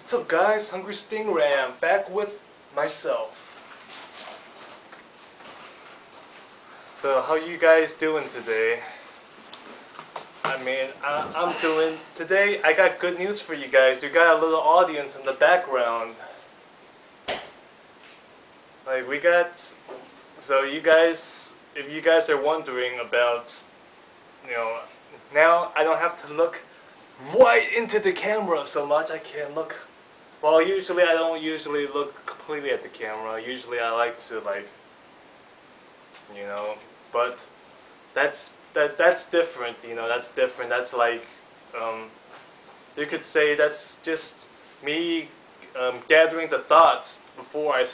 What's up guys, Hungry Stingram back with myself. So how you guys doing today? I'm doing today. I got good news for you guys. We got a little audience in the background. Like we got, so you guys, if you guys are wondering about, now I don't have to look right into the camera so much. I can look. Well, usually I don't usually look completely at the camera. Usually I like to but that's different. That's different. That's like, you could say that's just me gathering the thoughts before I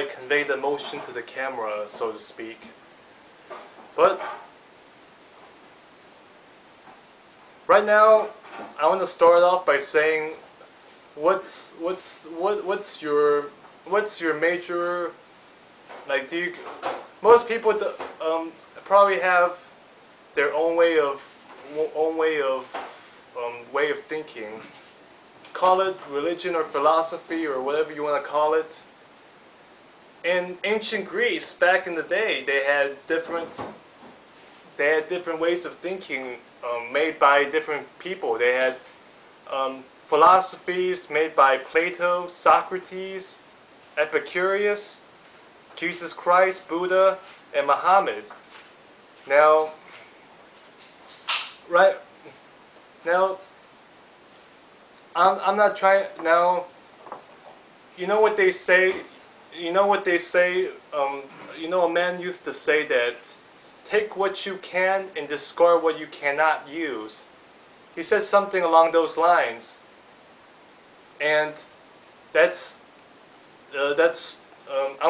convey the emotion to the camera, so to speak. But right now, I want to start off by saying, what's your major, like, most people probably have their own way of thinking. Call it religion or philosophy or whatever you want to call it. In ancient Greece, back in the day, they had different ways of thinking made by different people. They had philosophies made by Plato, Socrates, Epicurus, Jesus Christ, Buddha, and Muhammad. Now, I'm not trying. Now, you know what they say. A man used to say that, take what you can and discard what you cannot use. He said something along those lines, and I'm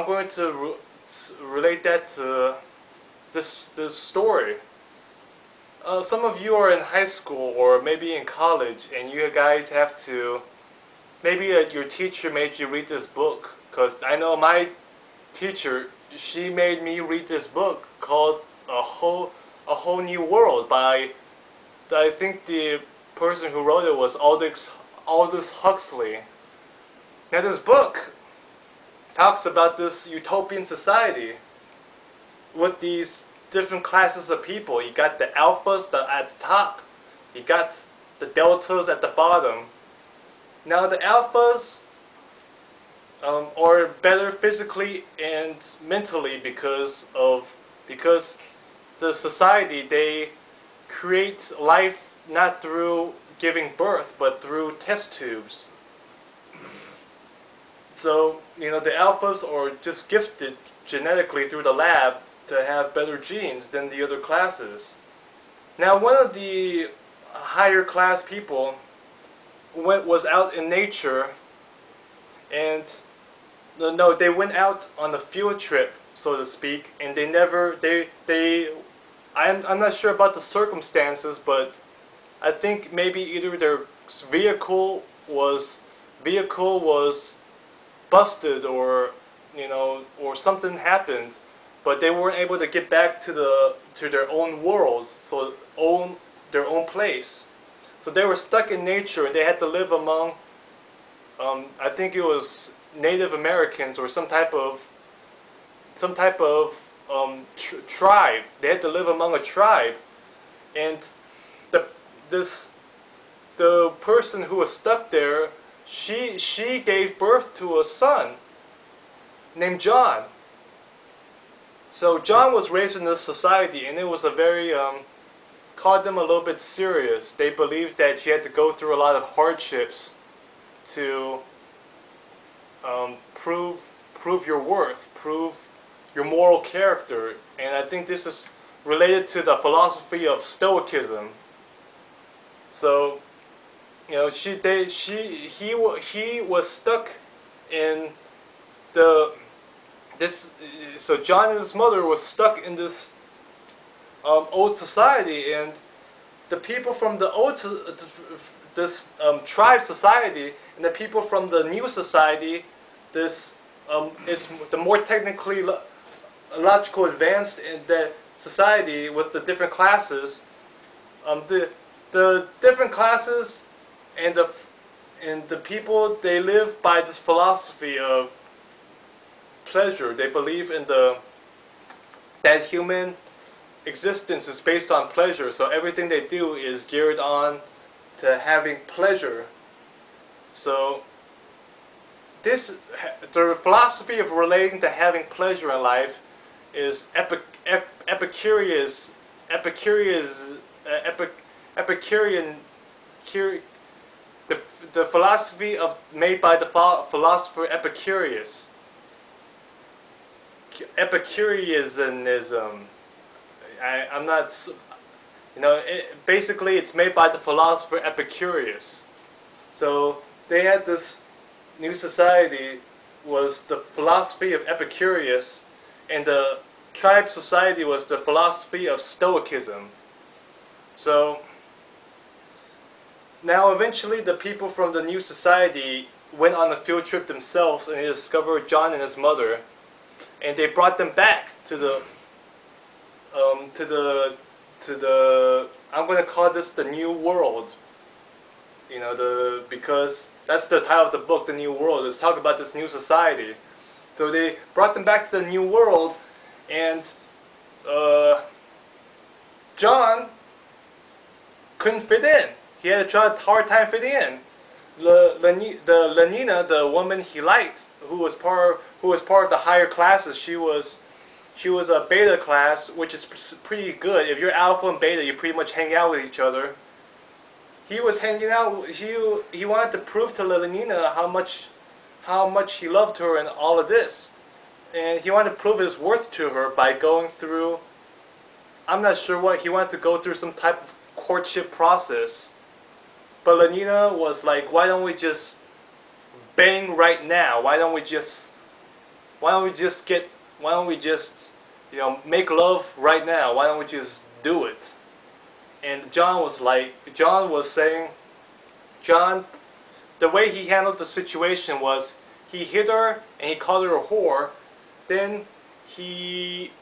going to relate that to this story. Some of you are in high school or maybe in college, and you guys have to. Maybe your teacher made you read this book, because I know my teacher. She made me read this book called A Whole New World by, I think the person who wrote it was Aldous Huxley. Now this book talks about this utopian society with these different classes of people. You got the alphas at the top, you got the deltas at the bottom. Now the alphas are better physically and mentally because the society, they create life not through giving birth but through test tubes. So the alphas are just gifted genetically through the lab to have better genes than the other classes. Now one of the higher class people was out in nature, and they went out on a field trip, so to speak, and I'm not sure about the circumstances, but I think maybe either their vehicle was busted, or something happened, but they weren't able to get back to their own world, so their own place. So they were stuck in nature, and they had to live among, I think it was Native Americans or some type of tribe. They had to live among a tribe, and the person who was stuck there, she gave birth to a son named John. So John was raised in this society, and it was a very called them a little bit serious. They believed that you had to go through a lot of hardships to prove your worth, prove your moral character, and I think this is related to the philosophy of Stoicism. So, he was stuck in so John and his mother was stuck in this old society, and the people from the tribe society and the people from the new society, this is the more technically logical advanced in that society with the different classes. The different classes and And the people, they live by this philosophy of pleasure. They believe in that human existence is based on pleasure. So everything they do is geared on to having pleasure. So the philosophy of relating to having pleasure in life is Epicurean, the philosophy made by the philosopher Epicurus. Epicureanism. I'm not, basically it's made by the philosopher Epicurus. So they had this new society was the philosophy of Epicurus, and the tribe society was the philosophy of Stoicism. So now eventually the people from the new society went on a field trip themselves, and they discovered John and his mother, and they brought them back to the I'm going to call this the New World. Because that's the title of the book, The New World. It's talk about this new society. So they brought them back to the New World, and John couldn't fit in. He had a hard time fitting in. Lenina, the woman he liked, who was part of the higher classes, she was a beta class, which is pretty good. If you're alpha and beta, you pretty much hang out with each other. He was hanging out. He wanted to prove to Lenina how much he loved her and all of this, and he wanted to prove his worth to her by going through. I'm not sure what he wanted to go through, some type of courtship process. But Lenina was like, "Why don't we just bang right now? Why don't we just make love right now? Why don't we just do it?" And John was saying, the way he handled the situation was he hit her and he called her a whore. Then he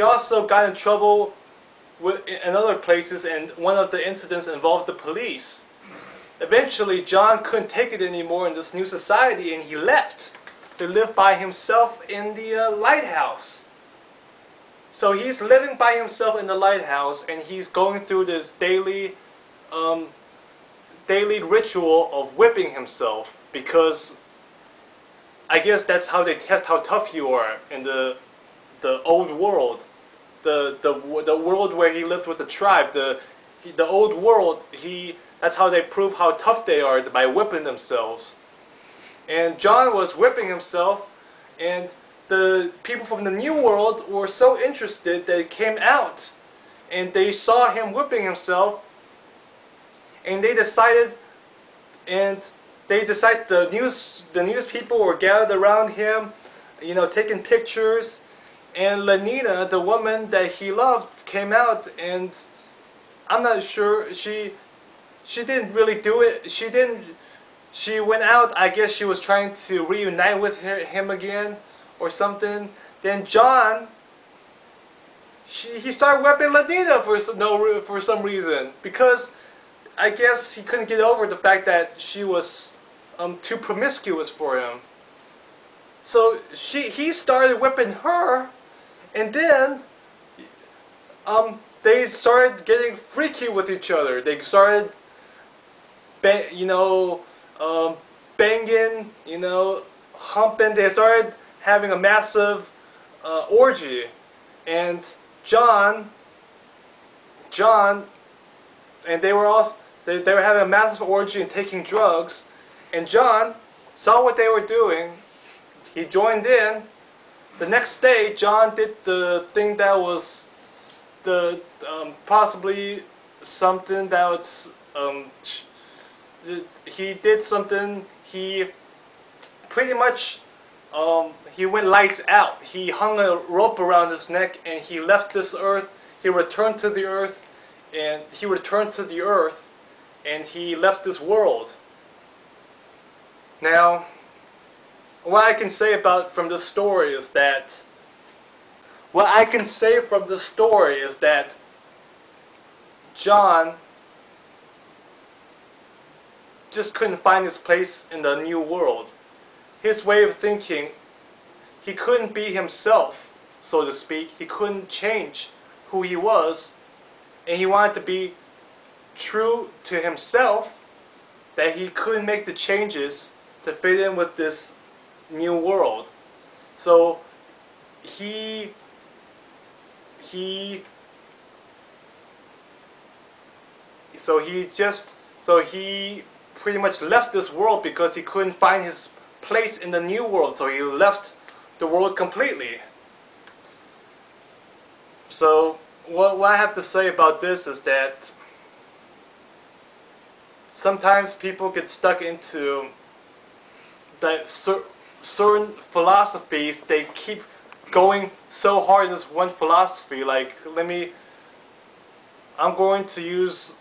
also got in trouble in other places, and one of the incidents involved the police. Eventually, John couldn't take it anymore in this new society, and he left to live by himself in the lighthouse. So he's living by himself in the lighthouse, and he's going through this daily ritual of whipping himself, because I guess that's how they test how tough you are in the old world, the world where he lived with the tribe, the old world. That's how they prove how tough they are, by whipping themselves. And John was whipping himself, and the people from the New World were so interested that they came out, and they saw him whipping himself, and the news people were gathered around him, taking pictures, and Lenina, the woman that he loved, came out, and I'm not sure, she didn't really do it. She went out, I guess she was trying to reunite with him again or something. Then John, he started whipping Lenina for some reason, because I guess he couldn't get over the fact that she was too promiscuous for him. So he started whipping her, and then they started getting freaky with each other. They started banging, humping. They started having a massive orgy, and John, and they were having a massive orgy and taking drugs, and John saw what they were doing. He joined in. The next day, John did the thing that was possibly something that was he did something. He pretty much he went lights out. He hung a rope around his neck, and he left this earth. He returned to the earth, and he left this world. Now, what I can say from the story is that John just couldn't find his place in the new world. His way of thinking, he couldn't be himself, so to speak. He couldn't change who he was, and he wanted to be true to himself, that he couldn't make the changes to fit in with this new world. So he pretty much left this world because he couldn't find his place in the new world. So he left the world completely. So what I have to say about this is that sometimes people get stuck into that certain philosophies. They keep going so hard in this one philosophy. Like, I'm going to use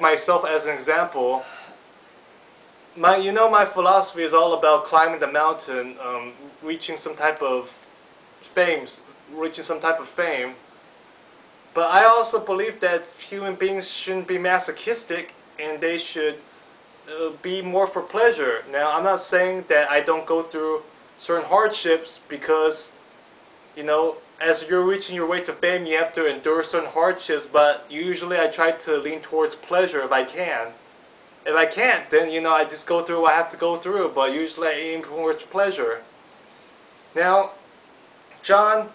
myself as an example. My philosophy is all about climbing the mountain, reaching some type of fame. But I also believe that human beings shouldn't be masochistic, and they should be more for pleasure. Now, I'm not saying that I don't go through certain hardships, because, as you're reaching your way to fame, you have to endure certain hardships, but usually I try to lean towards pleasure if I can. If I can't, then, I just go through what I have to go through, but usually I aim towards pleasure. Now, John,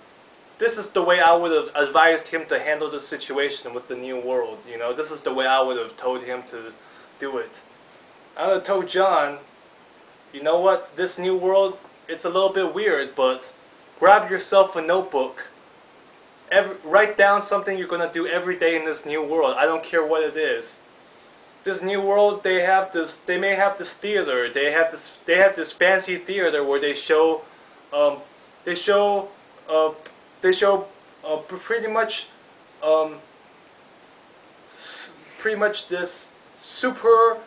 this is the way I would have advised him to handle the situation with the new world. This is the way I would have told him to do it. I would have told John, you know what, this new world, it's a little bit weird, but grab yourself a notebook. Write down something you're going to do every day in this new world. I don't care what it is. This new world, they may have this theater. They have this fancy theater where they show pretty much this super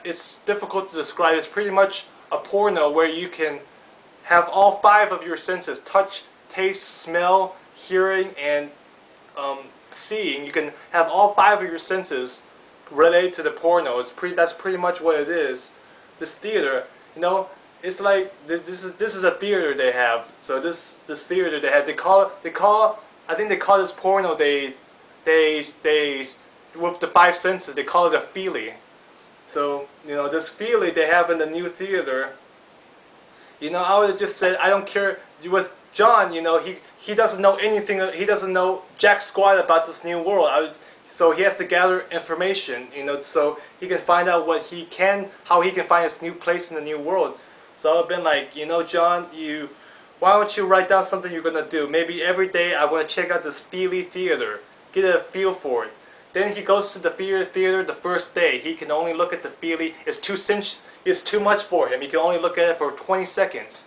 it's difficult to describe. It's pretty much a porno where you can have all 5 of your senses: touch, taste, smell, hearing, and seeing. You can have all 5 of your senses related to the porno. That's pretty much what it is. This theater, it's like this is a theater they have. So this theater they have, I think they call this porno, they with the 5 senses, they call it a feelie. So this feelie they have in the new theater. I would have just said, I don't care. With John, he doesn't know anything. He doesn't know jack squat about this new world. So he has to gather information, so he can find out how he can find his new place in the new world. So I've been like, John, why don't you write down something you're gonna do? Maybe every day I want to check out this feelie theater, get a feel for it. Then he goes to the feelie theater the first day. He can only look at the feelie. It's too much for him. He can only look at it for 20 seconds.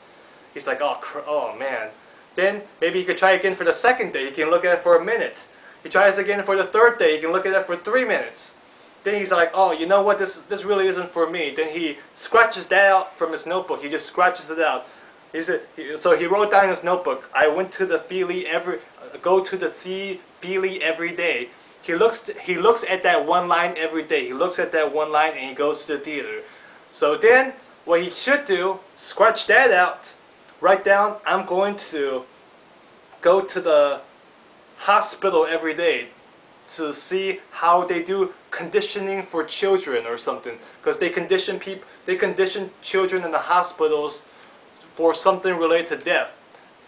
He's like, oh man. Then maybe he could try again for the second day. He can look at it for a minute. He tries again for the third day. He can look at it for 3 minutes. Then he's like, oh, you know what? This really isn't for me. Then he scratches that out from his notebook. He just scratches it out. So he wrote down in his notebook, I went to the feelie go to the feelie every day. He looks at that one line every day. He looks at that one line and he goes to the theater. So then what he should do, scratch that out, write down, I'm going to go to the hospital every day to see how they do conditioning for children or something, because they condition children in the hospitals for something related to death.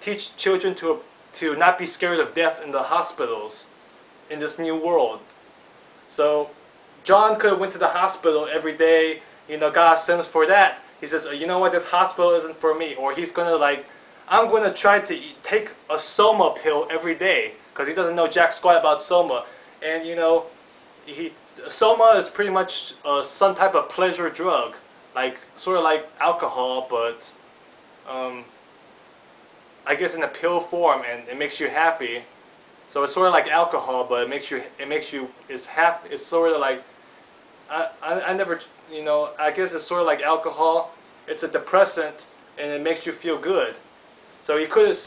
Teach children to not be scared of death in the hospitals in this new world. So John could have went to the hospital every day, got a sense for that. He says, you know what, this hospital isn't for me. Or he's going to I'm going to try to take a Soma pill every day, because he doesn't know jack squat about Soma. And Soma is pretty much some type of pleasure drug, sort of like alcohol, but I guess in a pill form, and it makes you happy. So it's sort of like alcohol, but it's happy. It's sort of like, I never, I guess it's sort of like alcohol. It's a depressant, and it makes you feel good. So he could have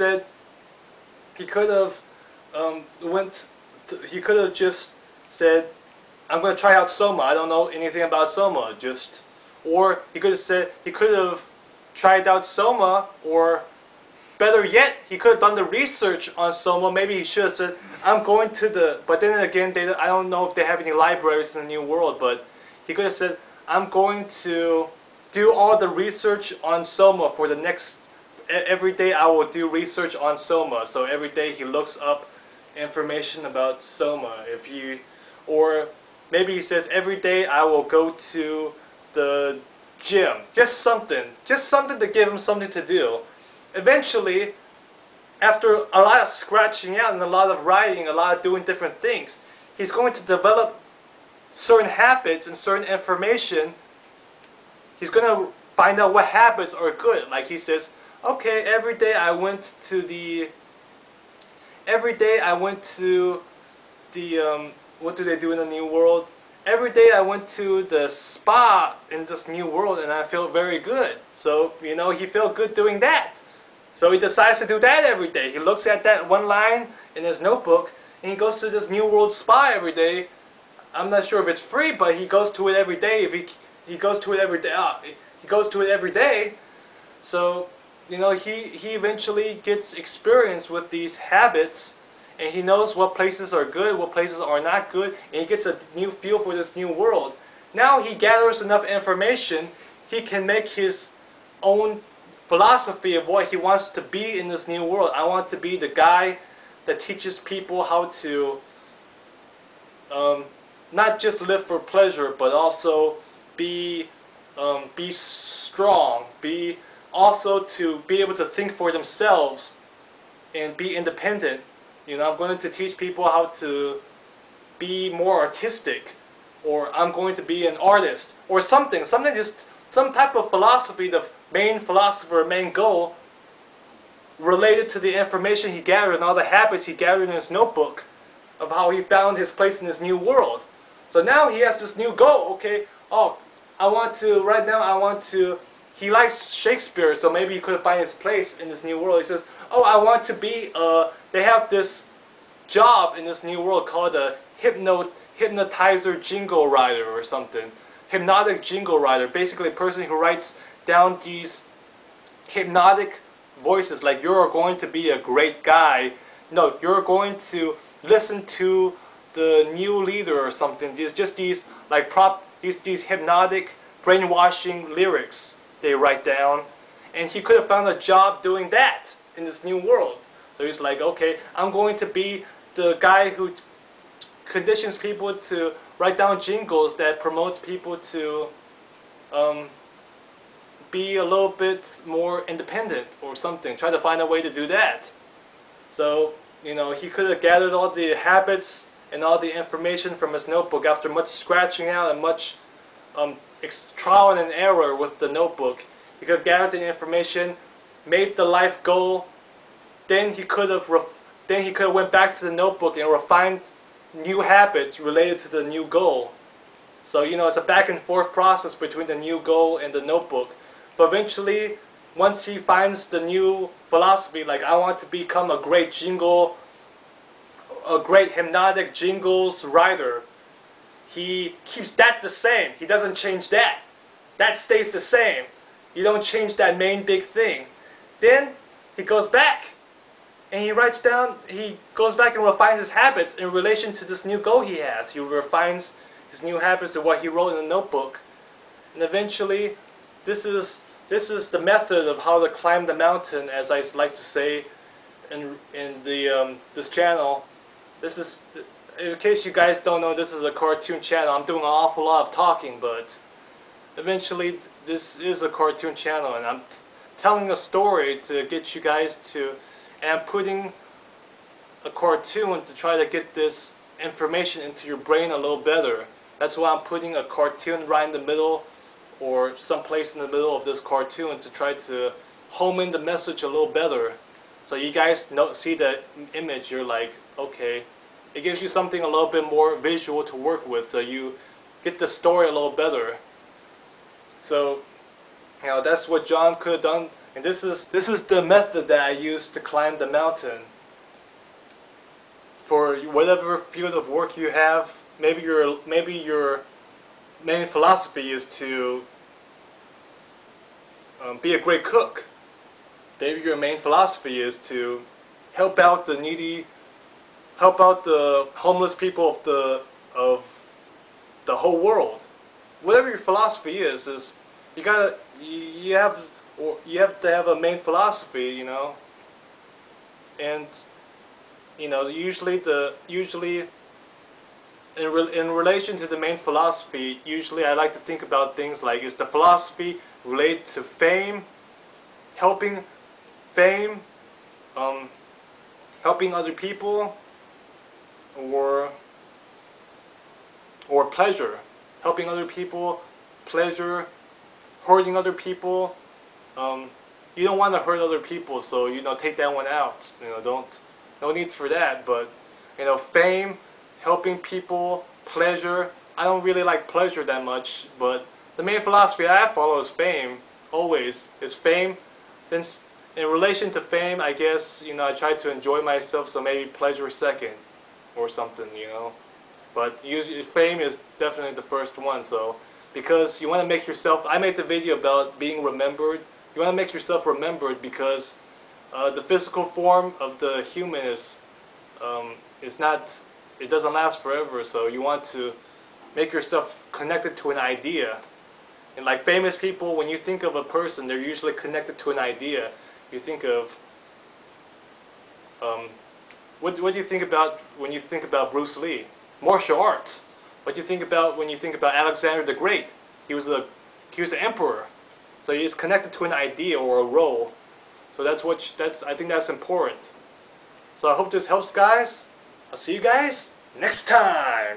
he could have just said, I'm going to try out Soma. I don't know anything about Soma. Or he could have said, he could have tried out Soma, or better yet, he could have done the research on Soma. Maybe he should have said, I'm going to the, but then again, I don't know if they have any libraries in the New World, but he could have said, I'm going to do all the research on Soma for the next, every day I will do research on Soma. So every day he looks up information about Soma. Or maybe he says, every day I will go to the gym. Just something to give him something to do. Eventually, after a lot of scratching out and a lot of writing, a lot of doing different things, he's going to develop certain habits and certain information. He's going to find out what habits are good. Like he says, okay, every day I went to the, what do they do in the New World? Every day I went to the spa in this New World and I felt very good. So, he felt good doing that. So he decides to do that every day. He looks at that one line in his notebook and he goes to this New World spa every day. I'm not sure if it's free, but he goes to it every day. If he goes to it every day, he goes to it every day. So, he eventually gets experience with these habits, and he knows what places are good, what places are not good, and he gets a new feel for this new world. Now he gathers enough information, he can make his own philosophy of what he wants to be in this new world. I want to be the guy that teaches people how to not just live for pleasure, but also be strong, also to be able to think for themselves and be independent. I'm going to teach people how to be more artistic, or I'm going to be an artist, or something just some type of philosophy, the main philosopher, main goal related to the information he gathered and all the habits he gathered in his notebook of how he found his place in this new world. So now he has this new goal. Okay, he likes Shakespeare, so maybe he could find his place in this new world. He says, I want to be, they have this job in this new world called a hypnotizer jingle writer or something. Hypnotic jingle writer, basically a person who writes down these hypnotic voices, like you're going to be a great guy. No, you're going to listen to the new leader or something. These hypnotic brainwashing lyrics they write down, and he could have found a job doing that in this new world. So he's like, okay, I'm going to be the guy who conditions people to write down jingles that promotes people to be a little bit more independent or something. Try to find a way to do that. So, he could have gathered all the habits and all the information from his notebook after much scratching out and much trial and error with the notebook. He could have gathered the information, made the life goal. Then he could have went back to the notebook and refined new habits related to the new goal. So it's a back and forth process between the new goal and the notebook. But eventually, once he finds the new philosophy, like I want to become a great hypnotic jingles writer, he keeps that the same. He doesn't change that. That stays the same. You don't change that main big thing. Then he goes back and he goes back and refines his habits in relation to this new goal he has. He refines his new habits of what he wrote in the notebook. And eventually, this is the method of how to climb the mountain, as I like to say in this channel. This is, in case you guys don't know, this is a cartoon channel. I'm doing an awful lot of talking, but eventually this is a cartoon channel, and I'm telling a story to get you guys to, and I'm putting a cartoon to try to get this information into your brain a little better. That's why I'm putting a cartoon right in the middle, or someplace in the middle of this cartoon, to try to home in the message a little better. So you guys see the image, you're like, okay, it gives you something a little bit more visual to work with, so you get the story a little better. So, that's what John could have done, and this is the method that I used to climb the mountain. for whatever field of work you have, maybe your main philosophy is to be a great cook. Maybe your main philosophy is to help out the needy, help out the homeless people of the whole world. Whatever your philosophy is you have to have a main philosophy, you know. And you know, usually in relation to the main philosophy, usually I like to think about things like, is the philosophy related to fame, helping fame, helping other people, or pleasure, helping other people, pleasure, hurting other people. You don't want to hurt other people, so you know, take that one out. You know, no need for that. But you know, fame, helping people, pleasure. I don't really like pleasure that much, but the main philosophy I follow is fame. Always is fame. Then in relation to fame, I guess, you know, I try to enjoy myself, so maybe pleasure second, or something, you know. But usually fame is definitely the first one. So because you want to make yourself, I made the video about being remembered. You want to make yourself remembered because the physical form of the human is not, it doesn't last forever. So you want to make yourself connected to an idea. And like famous people, when you think of a person, they're usually connected to an idea. You think of what do you think about when you think about Bruce Lee? Martial arts. What do you think about when you think about Alexander the Great? He was an emperor. So he's connected to an idea or a role. So I think that's important. So I hope this helps, guys. I'll see you guys next time.